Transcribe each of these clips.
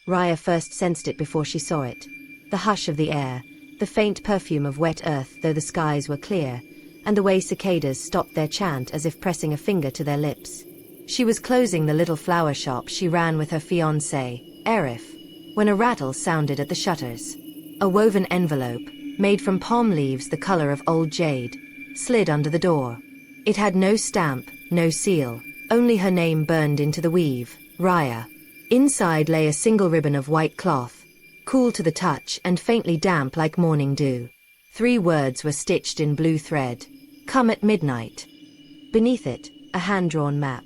Raya first sensed it before she saw it. The hush of the air, the faint perfume of wet earth though the skies were clear, and the way cicadas stopped their chant as if pressing a finger to their lips. She was closing the little flower shop she ran with her fiancé, Arif, when a rattle sounded at the shutters. A woven envelope, made from palm leaves the color of old jade, slid under the door. It had no stamp, no seal, only her name burned into the weave, Raya. Inside lay a single ribbon of white cloth, cool to the touch and faintly damp like morning dew. 3 words were stitched in blue thread. Come at midnight. Beneath it, a hand-drawn map.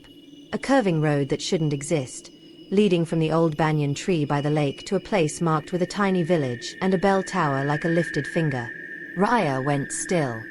A curving road that shouldn't exist, leading from the old banyan tree by the lake to a place marked with a tiny village and a bell tower like a lifted finger. Raya went still.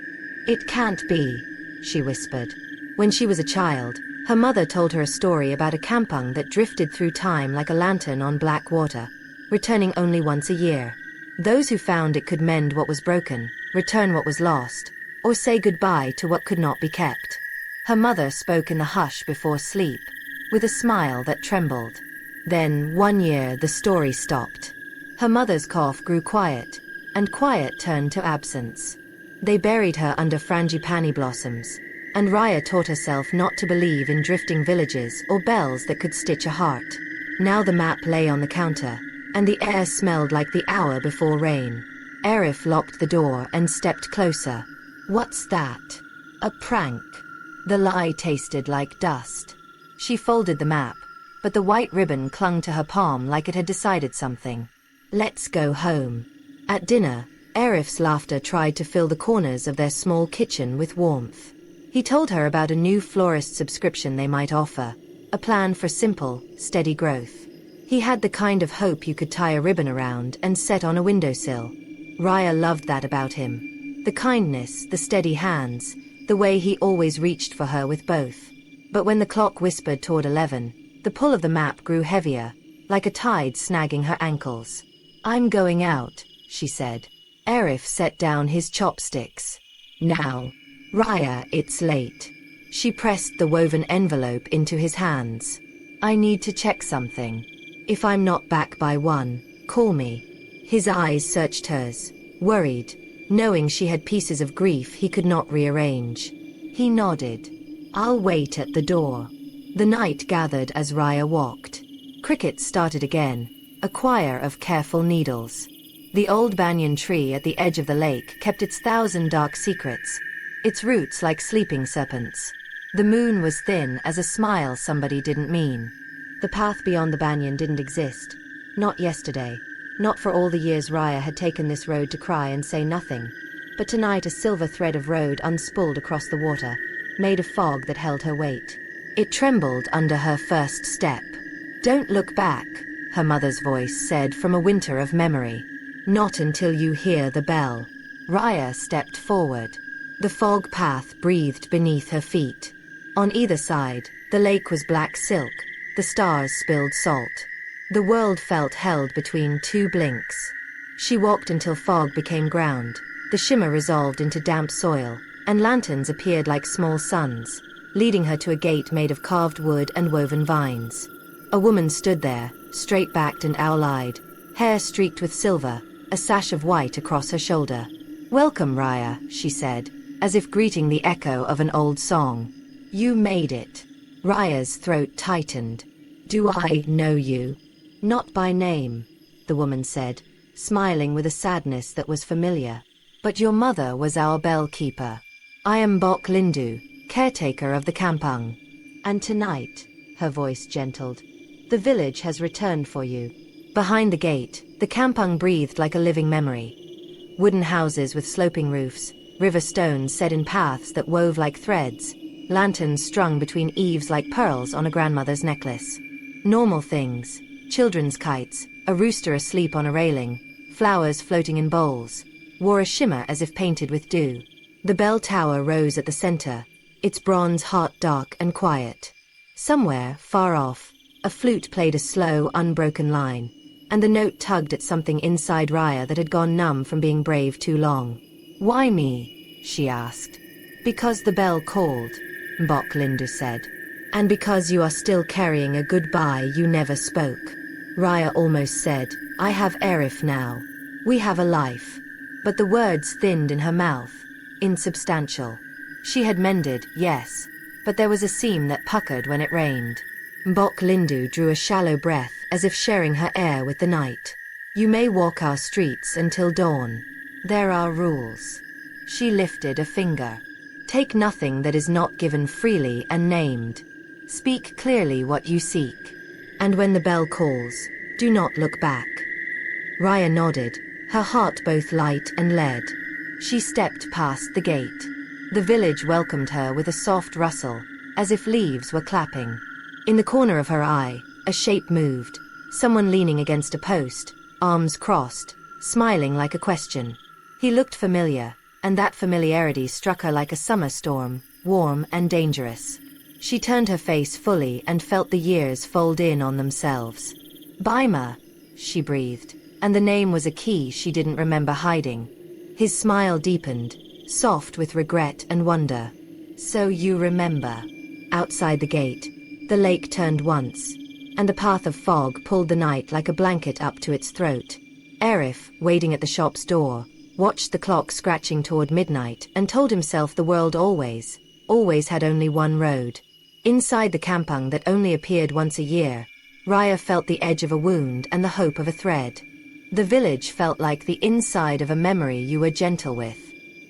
It can't be, she whispered. When she was a child, her mother told her a story about a kampung that drifted through time like a lantern on black water, returning only once a year. Those who found it could mend what was broken, return what was lost, or say goodbye to what could not be kept. Her mother spoke in the hush before sleep, with a smile that trembled. Then, one year, the story stopped. Her mother's cough grew quiet, and quiet turned to absence. They buried her under frangipani blossoms, and Raya taught herself not to believe in drifting villages or bells that could stitch a heart. Now the map lay on the counter, and the air smelled like the hour before rain. Arif locked the door and stepped closer. What's that? A prank. The lie tasted like dust. She folded the map, but the white ribbon clung to her palm like it had decided something. Let's go home. At dinner, Arif's laughter tried to fill the corners of their small kitchen with warmth. He told her about a new florist subscription they might offer, a plan for simple, steady growth. He had the kind of hope you could tie a ribbon around and set on a windowsill. Raya loved that about him. The kindness, the steady hands, the way he always reached for her with both. But when the clock whispered toward 11, the pull of the map grew heavier, like a tide snagging her ankles. I'm going out, she said. Arif set down his chopsticks. Now. Raya, it's late. She pressed the woven envelope into his hands. I need to check something. If I'm not back by 1, call me. His eyes searched hers, worried, knowing she had pieces of grief he could not rearrange. He nodded. I'll wait at the door. The night gathered as Raya walked. Crickets started again, a choir of careful needles. The old banyan tree at the edge of the lake kept its 1,000 dark secrets, its roots like sleeping serpents. The moon was thin as a smile somebody didn't mean. The path beyond the banyan didn't exist. Not yesterday. Not for all the years Raya had taken this road to cry and say nothing. But tonight a silver thread of road unspooled across the water, made of fog that held her weight. It trembled under her first step. Don't look back, her mother's voice said from a winter of memory. Not until you hear the bell. Raya stepped forward. The fog path breathed beneath her feet. On either side, the lake was black silk, the stars spilled salt. The world felt held between 2 blinks. She walked until fog became ground, the shimmer resolved into damp soil, and lanterns appeared like small suns, leading her to a gate made of carved wood and woven vines. A woman stood there, straight-backed and owl-eyed, hair streaked with silver, a sash of white across her shoulder. Welcome, Raya, she said, as if greeting the echo of an old song. You made it. Raya's throat tightened. Do I know you? Not by name, the woman said, smiling with a sadness that was familiar. But your mother was our bell-keeper. I am Bok Lindu, caretaker of the kampung. And tonight, her voice gentled, the village has returned for you. Behind the gate, the kampung breathed like a living memory. Wooden houses with sloping roofs, river stones set in paths that wove like threads, lanterns strung between eaves like pearls on a grandmother's necklace. Normal things, children's kites, a rooster asleep on a railing, flowers floating in bowls, wore a shimmer as if painted with dew. The bell tower rose at the center, its bronze heart dark and quiet. Somewhere, far off, a flute played a slow, unbroken line, and the note tugged at something inside Raya that had gone numb from being brave too long. Why me? She asked. Because the bell called, Bok Lindu said. And because you are still carrying a goodbye you never spoke. Raya almost said, I have Arif now. We have a life. But the words thinned in her mouth. Insubstantial. She had mended, yes. But there was a seam that puckered when it rained. Mbok Lindu drew a shallow breath, as if sharing her air with the night. You may walk our streets until dawn. There are rules. She lifted a finger. Take nothing that is not given freely and named. Speak clearly what you seek. And when the bell calls, do not look back. Raya nodded, her heart both light and lead. She stepped past the gate. The village welcomed her with a soft rustle, as if leaves were clapping. In the corner of her eye, a shape moved, someone leaning against a post, arms crossed, smiling like a question. He looked familiar, and that familiarity struck her like a summer storm, warm and dangerous. She turned her face fully and felt the years fold in on themselves. Baima, she breathed, and the name was a key she didn't remember hiding. His smile deepened, soft with regret and wonder. So you remember. Outside the gate, the lake turned once, and the path of fog pulled the night like a blanket up to its throat. Arif, waiting at the shop's door, watched the clock scratching toward midnight and told himself the world always had only one road. Inside the kampung that only appeared once a year, Raya felt the edge of a wound and the hope of a thread. The village felt like the inside of a memory you were gentle with.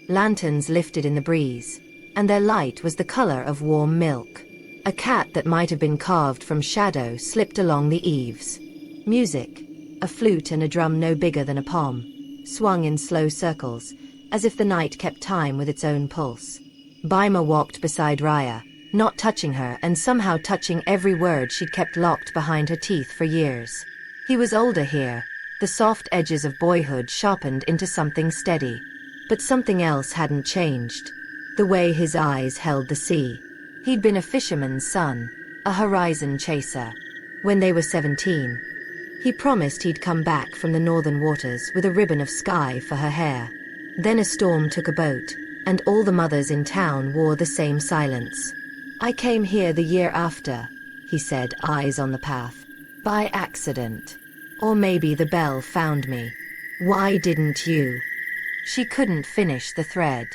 Lanterns lifted in the breeze, and their light was the color of warm milk. A cat that might have been carved from shadow slipped along the eaves. Music, a flute and a drum no bigger than a palm, swung in slow circles, as if the night kept time with its own pulse. Baima walked beside Raya, not touching her and somehow touching every word she'd kept locked behind her teeth for years. He was older here, the soft edges of boyhood sharpened into something steady. But something else hadn't changed. The way his eyes held the sea. He'd been a fisherman's son, a horizon chaser. When they were 17, he promised he'd come back from the northern waters with a ribbon of sky for her hair. Then a storm took a boat, and all the mothers in town wore the same silence. I came here the year after, he said, eyes on the path. By accident. Or maybe the bell found me. Why didn't you? She couldn't finish the thread.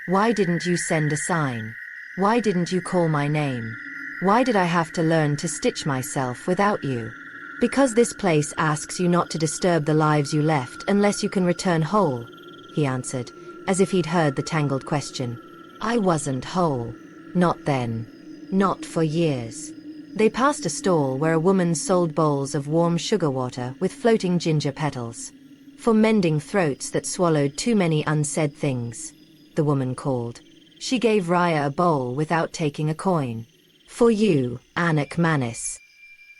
Why didn't you send a sign? Why didn't you call my name? Why did I have to learn to stitch myself without you? Because this place asks you not to disturb the lives you left unless you can return whole, he answered, as if he'd heard the tangled question. I wasn't whole. Not then. Not for years. They passed a stall where a woman sold bowls of warm sugar water with floating ginger petals. For mending throats that swallowed too many unsaid things, the woman called. She gave Raya a bowl without taking a coin. For you, Anak Manis.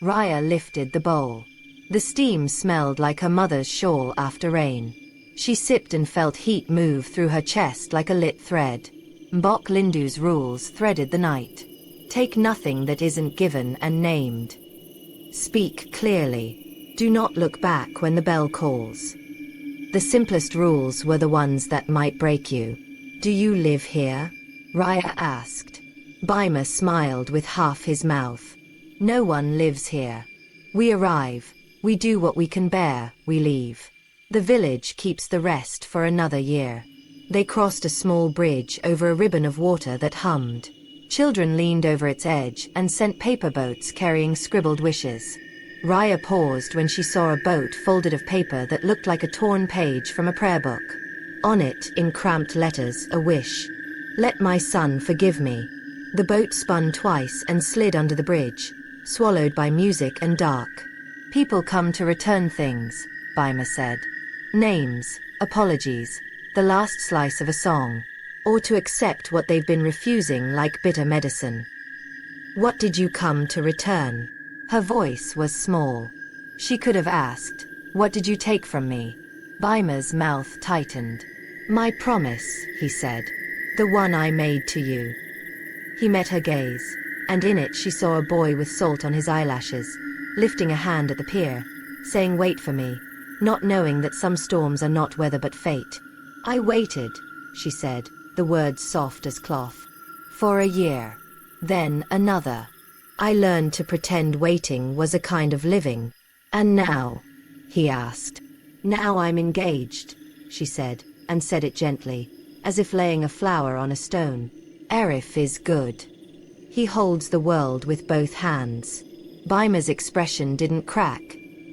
Raya lifted the bowl. The steam smelled like her mother's shawl after rain. She sipped and felt heat move through her chest like a lit thread. Mbok Lindu's rules threaded the night. Take nothing that isn't given and named. Speak clearly. Do not look back when the bell calls. The simplest rules were the ones that might break you. Do you live here? Raya asked. Baima smiled with half his mouth. No one lives here. We arrive, we do what we can bear, we leave. The village keeps the rest for another year. They crossed a small bridge over a ribbon of water that hummed. Children leaned over its edge and sent paper boats carrying scribbled wishes. Raya paused when she saw a boat folded of paper that looked like a torn page from a prayer book. On it, in cramped letters, a wish. Let my son forgive me. The boat spun twice and slid under the bridge, swallowed by music and dark. People come to return things, Baima said. Names, apologies, the last slice of a song. Or to accept what they've been refusing like bitter medicine. What did you come to return? Her voice was small. She could have asked, what did you take from me? Baima's mouth tightened. My promise, he said. The one I made to you. He met her gaze, and in it she saw a boy with salt on his eyelashes, lifting a hand at the pier, saying wait for me, not knowing that some storms are not weather but fate. I waited, she said, the words soft as cloth. For a year. Then another. I learned to pretend waiting was a kind of living. "And now?" he asked. "Now I'm engaged," she said, and said it gently, as if laying a flower on a stone. "Arif is good. He holds the world with both hands." Baima's expression didn't crack.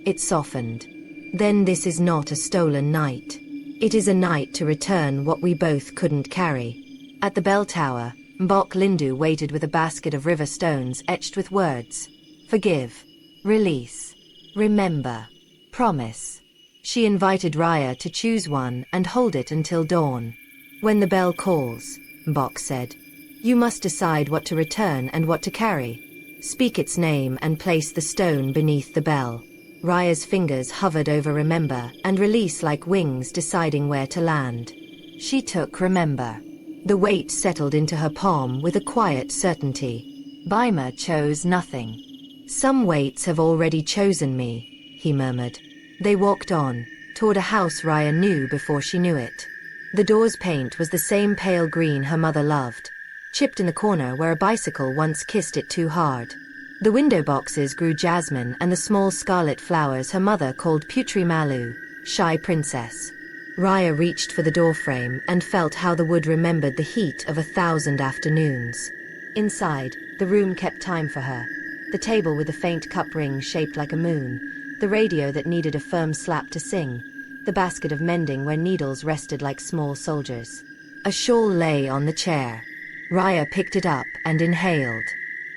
It softened. "Then this is not a stolen night. It is a night to return what we both couldn't carry." At the bell tower, Mbok Lindu waited with a basket of river stones etched with words. Forgive. Release. Remember. Promise. She invited Raya to choose one and hold it until dawn. "When the bell calls," Mbok said, "you must decide what to return and what to carry. Speak its name and place the stone beneath the bell." Raya's fingers hovered over remember and release like wings deciding where to land. She took remember. The weight settled into her palm with a quiet certainty. Baima chose nothing. "Some weights have already chosen me," he murmured. They walked on, toward a house Raya knew before she knew it. The door's paint was the same pale green her mother loved, chipped in the corner where a bicycle once kissed it too hard. The window boxes grew jasmine and the small scarlet flowers her mother called Putri Malu, shy princess. Raya reached for the doorframe and felt how the wood remembered the heat of 1,000 afternoons. Inside, the room kept time for her. The table with a faint cup ring shaped like a moon, the radio that needed a firm slap to sing, the basket of mending where needles rested like small soldiers. A shawl lay on the chair. Raya picked it up and inhaled.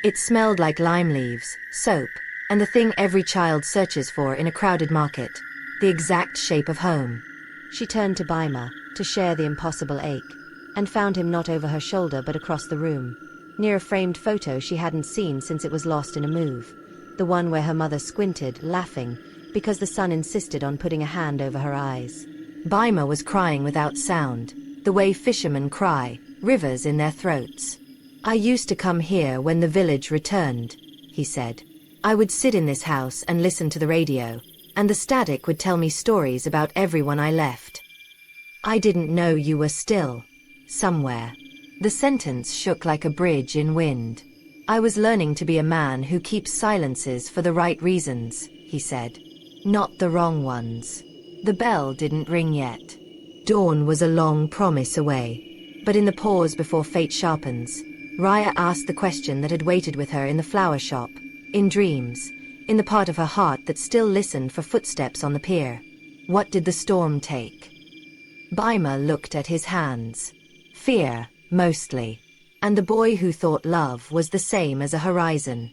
It smelled like lime leaves, soap, and the thing every child searches for in a crowded market, the exact shape of home. She turned to Baima, to share the impossible ache, and found him not over her shoulder but across the room, near a framed photo she hadn't seen since it was lost in a move, the one where her mother squinted, laughing, because the sun insisted on putting a hand over her eyes. Baima was crying without sound, the way fishermen cry, rivers in their throats. "I used to come here when the village returned," he said. "I would sit in this house and listen to the radio, and the static would tell me stories about everyone I left. I didn't know you were still. Somewhere." The sentence shook like a bridge in wind. "I was learning to be a man who keeps silences for the right reasons," he said. "Not the wrong ones." The bell didn't ring yet. Dawn was a long promise away. But in the pause before fate sharpens, Raya asked the question that had waited with her in the flower shop, in dreams, in the part of her heart that still listened for footsteps on the pier. What did the storm take? Baima looked at his hands. Fear, mostly. And the boy who thought love was the same as a horizon.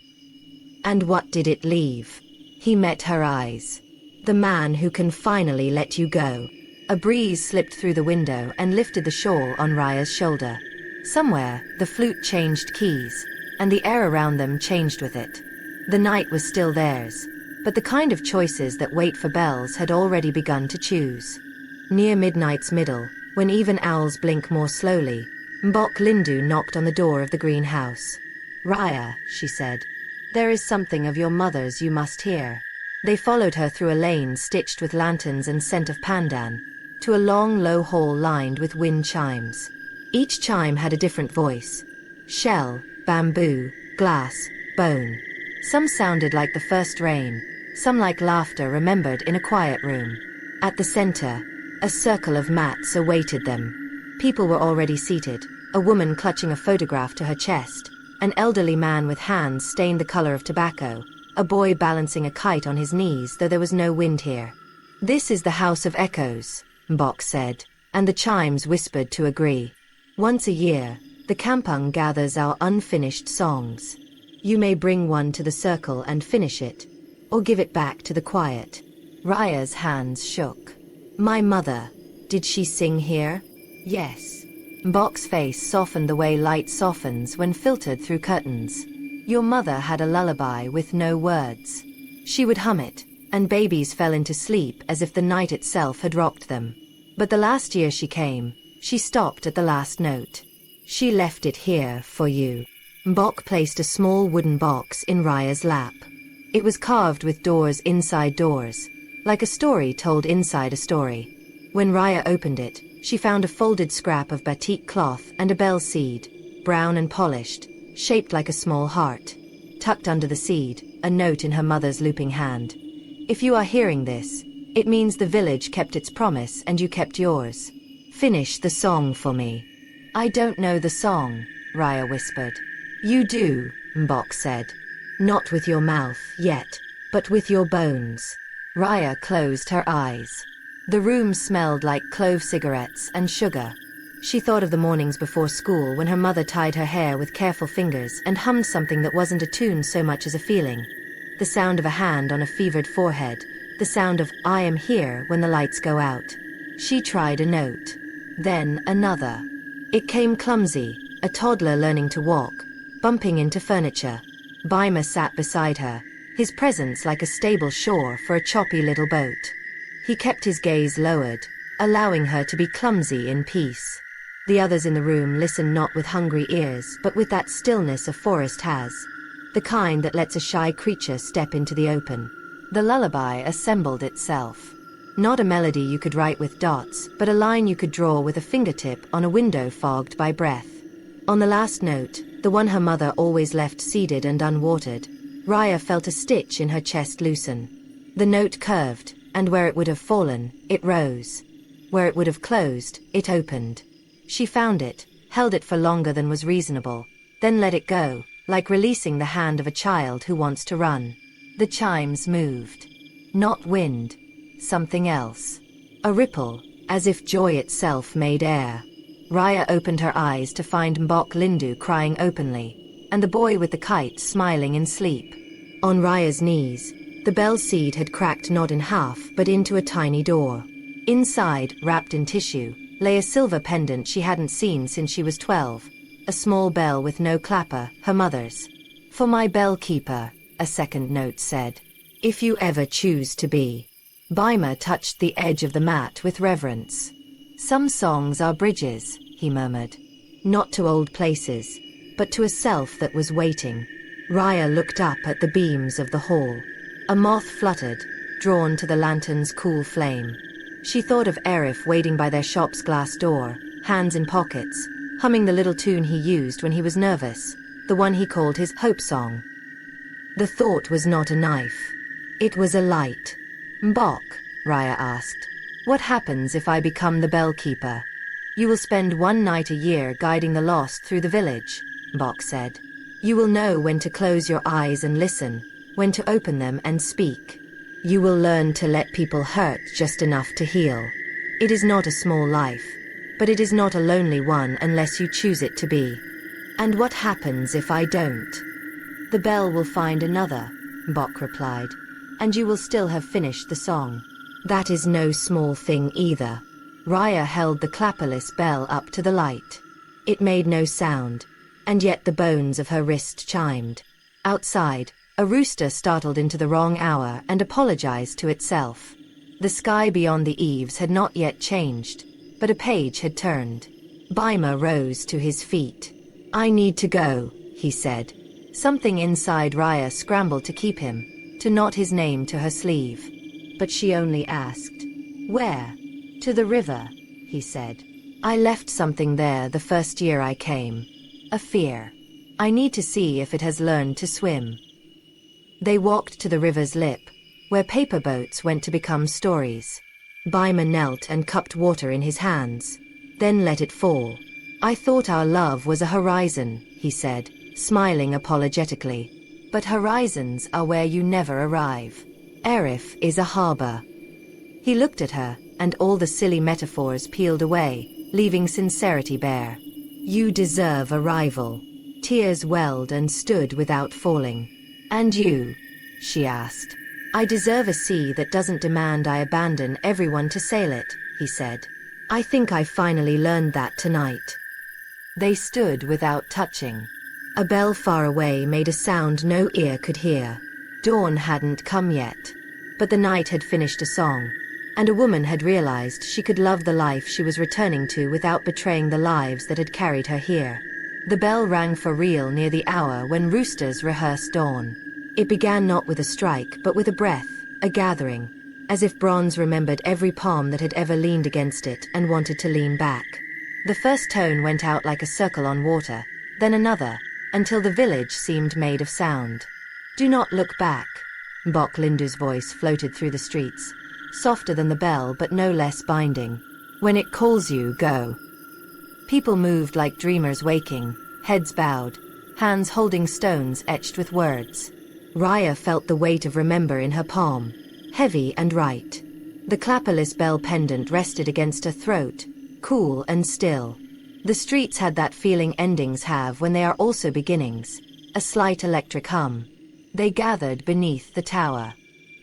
And what did it leave? He met her eyes. The man who can finally let you go. A breeze slipped through the window and lifted the shawl on Raya's shoulder. Somewhere, the flute changed keys, and the air around them changed with it. The night was still theirs, but the kind of choices that wait for bells had already begun to choose. Near midnight's middle, when even owls blink more slowly, Mbok Lindu knocked on the door of the greenhouse. "Raya," she said, "there is something of your mother's you must hear." They followed her through a lane stitched with lanterns and scent of pandan, to a long, low hall lined with wind chimes. Each chime had a different voice. Shell, bamboo, glass, bone. Some sounded like the first rain, some like laughter remembered in a quiet room. At the center, a circle of mats awaited them. People were already seated, a woman clutching a photograph to her chest, an elderly man with hands stained the color of tobacco, a boy balancing a kite on his knees though there was no wind here. "This is the House of Echoes," Mbok said, and the chimes whispered to agree. "Once a year, the kampung gathers our unfinished songs. You may bring one to the circle and finish it, or give it back to the quiet." Raya's hands shook. "My mother, did she sing here?" "Yes." Mbok's face softened the way light softens when filtered through curtains. "Your mother had a lullaby with no words. She would hum it, and babies fell into sleep as if the night itself had rocked them. But the last year she came, she stopped at the last note. She left it here for you." Mbok placed a small wooden box in Raya's lap. It was carved with doors inside doors, like a story told inside a story. When Raya opened it, she found a folded scrap of batik cloth and a bell seed, brown and polished, shaped like a small heart. Tucked under the seed, a note in her mother's looping hand. If you are hearing this, it means the village kept its promise and you kept yours. Finish the song for me." "I don't know the song," Raya whispered. "You do," Mbok said. "Not with your mouth yet, but with your bones." Raya closed her eyes. The room smelled like clove cigarettes and sugar. She thought of the mornings before school when her mother tied her hair with careful fingers and hummed something that wasn't a tune so much as a feeling. The sound of a hand on a fevered forehead, the sound of "I am here" when the lights go out. She tried a note. Then another. It came clumsy, a toddler learning to walk, bumping into furniture. Baima sat beside her, his presence like a stable shore for a choppy little boat. He kept his gaze lowered, allowing her to be clumsy in peace. The others in the room listened not with hungry ears but with that stillness a forest has, the kind that lets a shy creature step into the open. The lullaby assembled itself. Not a melody you could write with dots, but a line you could draw with a fingertip on a window fogged by breath. On the last note, the one her mother always left seeded and unwatered, Raya felt a stitch in her chest loosen. The note curved, and where it would have fallen, it rose. Where it would have closed, it opened. She found it, held it for longer than was reasonable, then let it go, like releasing the hand of a child who wants to run. The chimes moved. Not wind. Something else. A ripple, as if joy itself made air. Raya opened her eyes to find Mbok Lindu crying openly, and the boy with the kite smiling in sleep. On Raya's knees, the bell seed had cracked not in half but into a tiny door. Inside, wrapped in tissue, lay a silver pendant she hadn't seen since she was 12. A small bell with no clapper, her mother's. "For my bell-keeper," a second note said. "If you ever choose to be." Baima touched the edge of the mat with reverence. "Some songs are bridges," he murmured. "Not to old places, but to a self that was waiting." Raya looked up at the beams of the hall. A moth fluttered, drawn to the lantern's cool flame. She thought of Arif waiting by their shop's glass door, hands in pockets, humming the little tune he used when he was nervous, the one he called his hope song. The thought was not a knife. It was a light. "Mbok," Raya asked, "what happens if I become the bell-keeper?" "You will spend one night a year guiding the lost through the village," Mbok said. "You will know when to close your eyes and listen, when to open them and speak. You will learn to let people hurt just enough to heal. It is not a small life, but it is not a lonely one unless you choose it to be." "And what happens if I don't?" "The bell will find another," Mbok replied, "and you will still have finished the song." "That is no small thing either." Raya held the clapperless bell up to the light. It made no sound, and yet the bones of her wrist chimed. Outside, a rooster startled into the wrong hour and apologized to itself. The sky beyond the eaves had not yet changed, but a page had turned. Baima rose to his feet. "I need to go," he said. Something inside Raya scrambled to keep him, to knot his name to her sleeve. But she only asked, "Where?" "To the river," he said. "I left something there the first year I came. A fear. I need to see if it has learned to swim." They walked to the river's lip, where paper boats went to become stories. Baima knelt and cupped water in his hands, then let it fall. "I thought our love was a horizon," he said, smiling apologetically. "But horizons are where you never arrive. Arif is a harbor." He looked at her, and all the silly metaphors peeled away, leaving sincerity bare. "You deserve a rival." Tears welled and stood without falling. "And you?" she asked. "I deserve a sea that doesn't demand I abandon everyone to sail it," he said. "I think I finally learned that tonight." They stood without touching. A bell far away made a sound no ear could hear. Dawn hadn't come yet, but the night had finished a song, and a woman had realized she could love the life she was returning to without betraying the lives that had carried her here. The bell rang for real near the hour when roosters rehearsed dawn. It began not with a strike but with a breath, a gathering, as if bronze remembered every palm that had ever leaned against it and wanted to lean back. The first tone went out like a circle on water, then another, until the village seemed made of sound. "Do not look back," Mbok Lindu's voice floated through the streets, softer than the bell but no less binding. When it calls you, go. People moved like dreamers waking, heads bowed, hands holding stones etched with words. Raya felt the weight of remember in her palm, heavy and right. The clapperless bell pendant rested against her throat, cool and still. The streets had that feeling endings have when they are also beginnings, a slight electric hum. They gathered beneath the tower.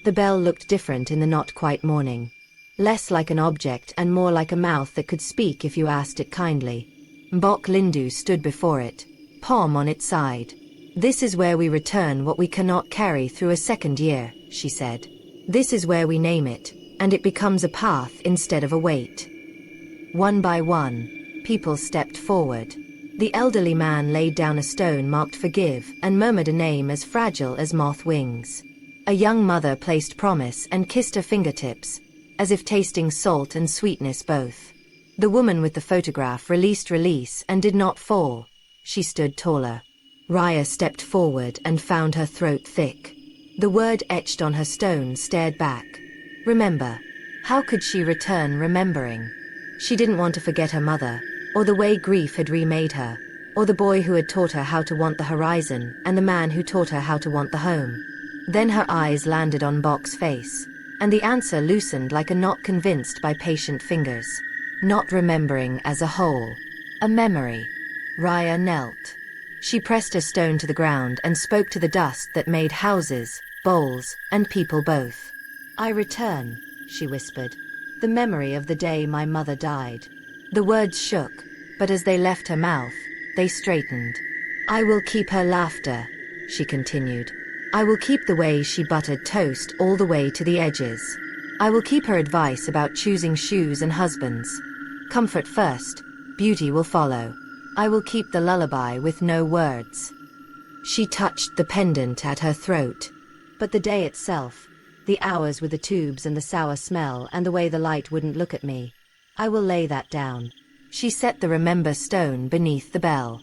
The bell looked different in the not-quite morning. Less like an object and more like a mouth that could speak if you asked it kindly. Mbok Lindu stood before it, palm on its side. "This is where we return what we cannot carry through a second year," she said. "This is where we name it, and it becomes a path instead of a weight." One by one, people stepped forward. The elderly man laid down a stone marked forgive and murmured a name as fragile as moth wings. A young mother placed promise and kissed her fingertips, as if tasting salt and sweetness both. The woman with the photograph released release and did not fall. She stood taller. Raya stepped forward and found her throat thick. The word etched on her stone stared back. Remember. How could she return remembering? She didn't want to forget her mother, or the way grief had remade her, or the boy who had taught her how to want the horizon and the man who taught her how to want the home. Then her eyes landed on Mbok's face, and the answer loosened like a knot convinced by patient fingers. Not remembering as a whole. A memory. Raya knelt. She pressed her stone to the ground and spoke to the dust that made houses, bowls, and people both. "I return," she whispered. "The memory of the day my mother died." The words shook, but as they left her mouth, they straightened. "I will keep her laughter," she continued. "I will keep the way she buttered toast all the way to the edges. I will keep her advice about choosing shoes and husbands. Comfort first, beauty will follow. I will keep the lullaby with no words." She touched the pendant at her throat. But the day itself, the hours with the tubes and the sour smell and the way the light wouldn't look at me, I will lay that down. She set the remember stone beneath the bell.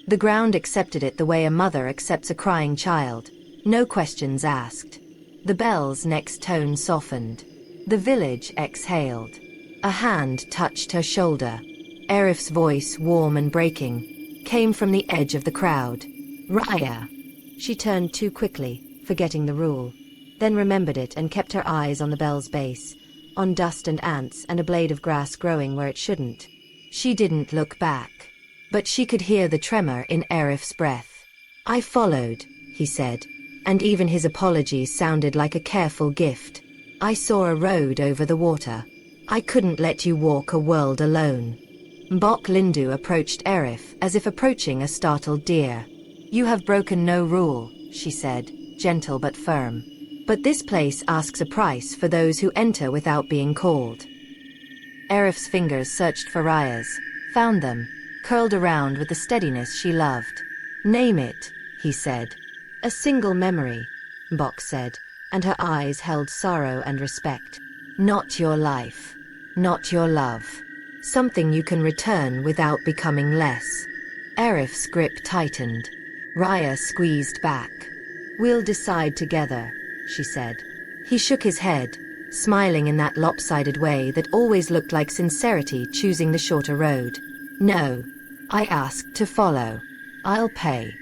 The ground accepted it the way a mother accepts a crying child. No questions asked. The bell's next tone softened. The village exhaled. A hand touched her shoulder. Arif's voice, warm and breaking, came from the edge of the crowd. "Raya!" She turned too quickly, forgetting the rule. Then remembered it and kept her eyes on the bell's base, on dust and ants and a blade of grass growing where it shouldn't. She didn't look back. But she could hear the tremor in Arif's breath. "I followed," he said, and even his apologies sounded like a careful gift. "I saw a road over the water. I couldn't let you walk a world alone." Mbok Lindu approached Arif as if approaching a startled deer. "You have broken no rule," she said, gentle but firm. "But this place asks a price for those who enter without being called." Arif's fingers searched for Raya's, found them, curled around with the steadiness she loved. "Name it," he said. "A single memory," Mbok said, and her eyes held sorrow and respect. "Not your life. Not your love. Something you can return without becoming less." Arif's grip tightened. Raya squeezed back. "We'll decide together," she said. He shook his head, smiling in that lopsided way that always looked like sincerity choosing the shorter road. "No. I asked to follow. I'll pay."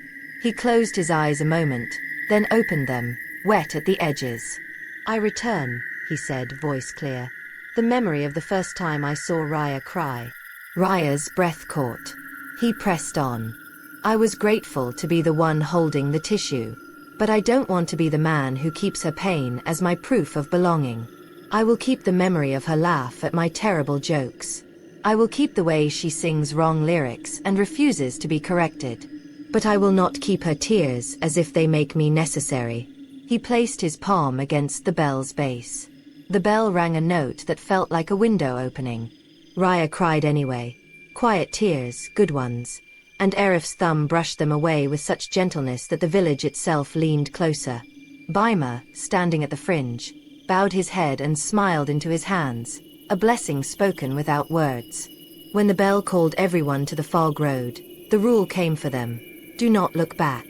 He closed his eyes a moment, then opened them, wet at the edges. "I return," he said, voice clear. "The memory of the first time I saw Raya cry." Raya's breath caught. He pressed on. "I was grateful to be the one holding the tissue. But I don't want to be the man who keeps her pain as my proof of belonging. I will keep the memory of her laugh at my terrible jokes. I will keep the way she sings wrong lyrics and refuses to be corrected. But I will not keep her tears as if they make me necessary." He placed his palm against the bell's base. The bell rang a note that felt like a window opening. Raya cried anyway. Quiet tears, good ones. And Arif's thumb brushed them away with such gentleness that the village itself leaned closer. Baima, standing at the fringe, bowed his head and smiled into his hands, a blessing spoken without words. When the bell called everyone to the fog road, the rule came for them. Do not look back.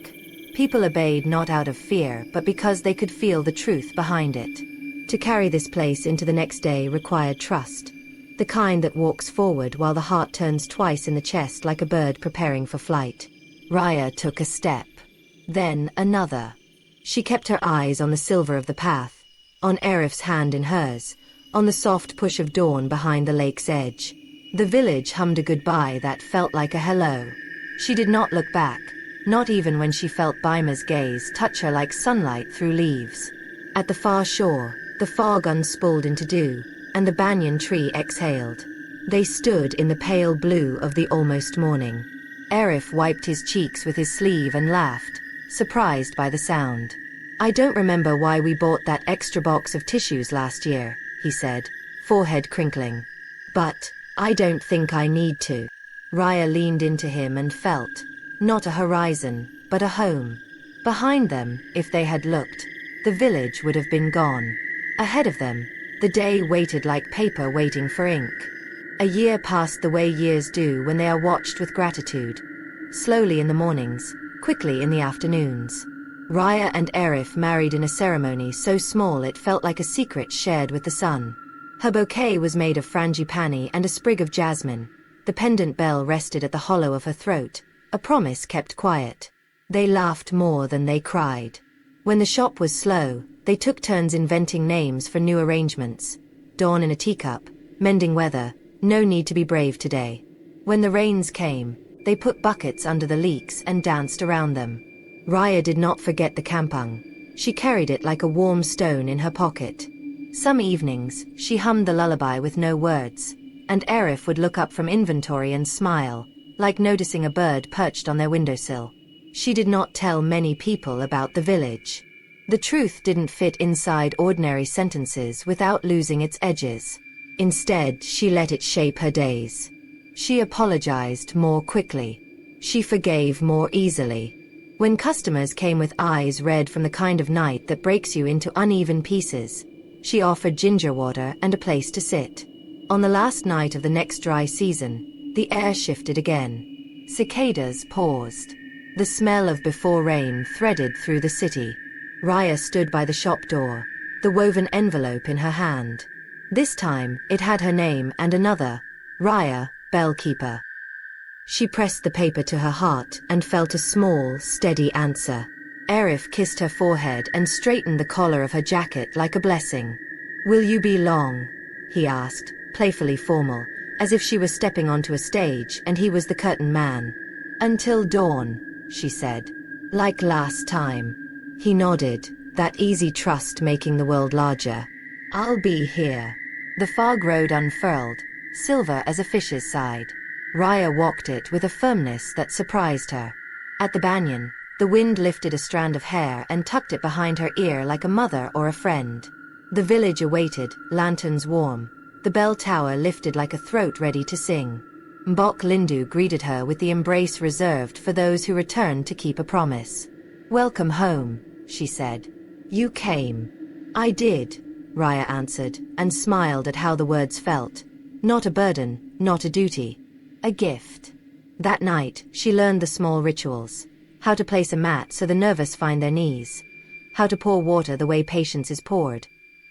People obeyed not out of fear, but because they could feel the truth behind it. To carry this place into the next day required trust, the kind that walks forward while the heart turns twice in the chest like a bird preparing for flight. Raya took a step, then another. She kept her eyes on the silver of the path, on Arif's hand in hers, on the soft push of dawn behind the lake's edge. The village hummed a goodbye that felt like a hello. She did not look back, not even when she felt Baima's gaze touch her like sunlight through leaves. At the far shore, the fog unspooled into dew, and the banyan tree exhaled. They stood in the pale blue of the almost morning. Arif wiped his cheeks with his sleeve and laughed, surprised by the sound. "I don't remember why we bought that extra box of tissues last year," he said, forehead crinkling. "But I don't think I need to." Raya leaned into him and felt, not a horizon, but a home. Behind them, if they had looked, the village would have been gone. Ahead of them, the day waited like paper waiting for ink. A year passed the way years do when they are watched with gratitude. Slowly in the mornings, quickly in the afternoons. Raya and Arif married in a ceremony so small it felt like a secret shared with the sun. Her bouquet was made of frangipani and a sprig of jasmine. The pendant bell rested at the hollow of her throat, a promise kept quiet. They laughed more than they cried. When the shop was slow, they took turns inventing names for new arrangements. Dawn in a teacup, mending weather, no need to be brave today. When the rains came, they put buckets under the leaks and danced around them. Raya did not forget the kampung. She carried it like a warm stone in her pocket. Some evenings, she hummed the lullaby with no words, and Arif would look up from inventory and smile, like noticing a bird perched on their windowsill. She did not tell many people about the village. The truth didn't fit inside ordinary sentences without losing its edges. Instead, she let it shape her days. She apologized more quickly. She forgave more easily. When customers came with eyes red from the kind of night that breaks you into uneven pieces, she offered ginger water and a place to sit. On the last night of the next dry season, the air shifted again. Cicadas paused. The smell of before rain threaded through the city. Raya stood by the shop door, the woven envelope in her hand. This time, it had her name and another, Raya, bellkeeper. She pressed the paper to her heart and felt a small, steady answer. Arif kissed her forehead and straightened the collar of her jacket like a blessing. "Will you be long?" he asked, playfully formal, as if she was stepping onto a stage and he was the curtain man. "Until dawn," she said. "Like last time." He nodded, that easy trust making the world larger. "I'll be here." The fog road unfurled, silver as a fish's side. Raya walked it with a firmness that surprised her. At the banyan, the wind lifted a strand of hair and tucked it behind her ear like a mother or a friend. The village awaited, lanterns warm. The bell tower lifted like a throat ready to sing. Mbok Lindu greeted her with the embrace reserved for those who returned to keep a promise. "Welcome home," she said. "You came." "I did," Raya answered, and smiled at how the words felt. Not a burden, not a duty. A gift. That night, she learned the small rituals. How to place a mat so the nervous find their knees. How to pour water the way patience is poured.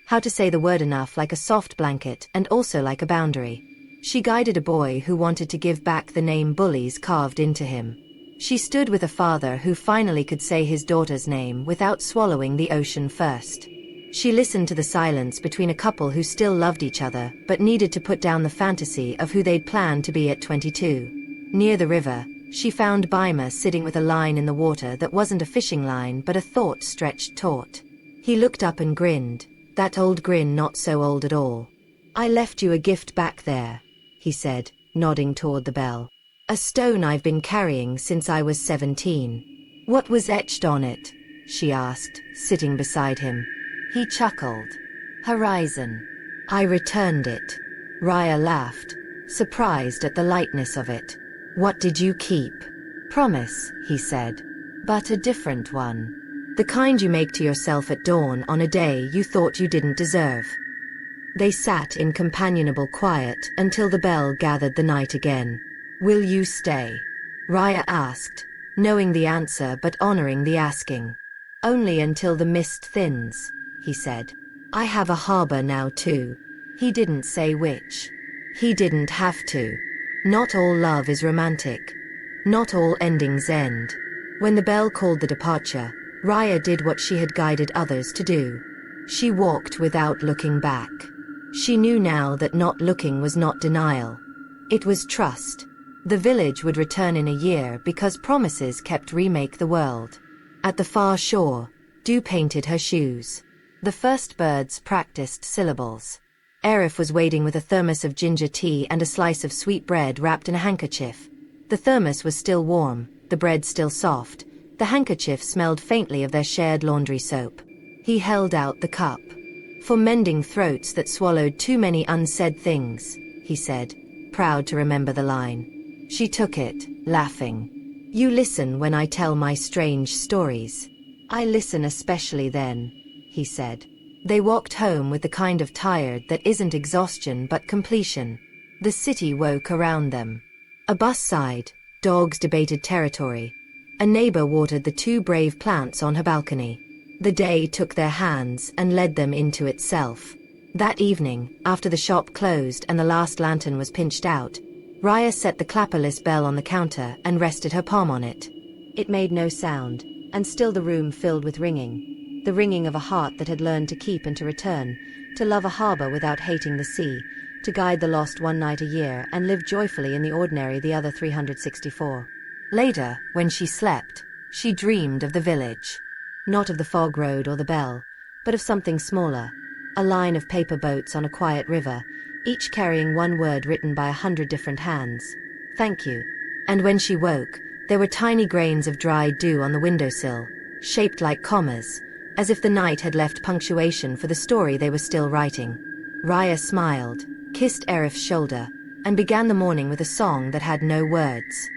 How to say the word enough like a soft blanket and also like a boundary. She guided a boy who wanted to give back the name bullies carved into him. She stood with a father who finally could say his daughter's name without swallowing the ocean first. She listened to the silence between a couple who still loved each other but needed to put down the fantasy of who they'd planned to be at 22. Near the river, she found Baima sitting with a line in the water that wasn't a fishing line but a thought stretched taut. He looked up and grinned, that old grin not so old at all. "I left you a gift back there," he said, nodding toward the bell. "A stone I've been carrying since I was 17. "What was etched on it?" she asked, sitting beside him. He chuckled. "Horizon." "I returned it." Raya laughed, surprised at the lightness of it. "What did you keep?" "Promise," he said. "But a different one. The kind you make to yourself at dawn on a day you thought you didn't deserve." They sat in companionable quiet until the bell gathered the night again. "Will you stay?" Raya asked, knowing the answer but honoring the asking. Only until the mist thins, he said. I have a harbor now too. He didn't say which. He didn't have to. Not all love is romantic. Not all endings end. When the bell called the departure, Raya did what she had guided others to do. She walked without looking back. She knew now that not looking was not denial. It was trust. The village would return in a year because promises kept remake the world. At the far shore, Dew painted her shoes. The first birds practiced syllables. Arif was waiting with a thermos of ginger tea and a slice of sweet bread wrapped in a handkerchief. The thermos was still warm, the bread still soft. The handkerchief smelled faintly of their shared laundry soap. He held out the cup. For mending throats that swallowed too many unsaid things, he said, proud to remember the line. She took it, laughing. You listen when I tell my strange stories. I listen especially then, he said. They walked home with the kind of tired that isn't exhaustion but completion. The city woke around them. A bus sighed, dogs debated territory. A neighbor watered the two brave plants on her balcony. The day took their hands and led them into itself. That evening, after the shop closed and the last lantern was pinched out, Raya set the clapperless bell on the counter and rested her palm on it. It made no sound, and still the room filled with ringing. The ringing of a heart that had learned to keep and to return, to love a harbor without hating the sea, to guide the lost one night a year and live joyfully in the ordinary the other 364. Later, when she slept, she dreamed of the village. Not of the fog road or the bell, but of something smaller. A line of paper boats on a quiet river, each carrying one word written by 100 different hands. Thank you. And when she woke, there were tiny grains of dried dew on the windowsill, shaped like commas, as if the night had left punctuation for the story they were still writing. Raya smiled, kissed Arif's shoulder, and began the morning with a song that had no words.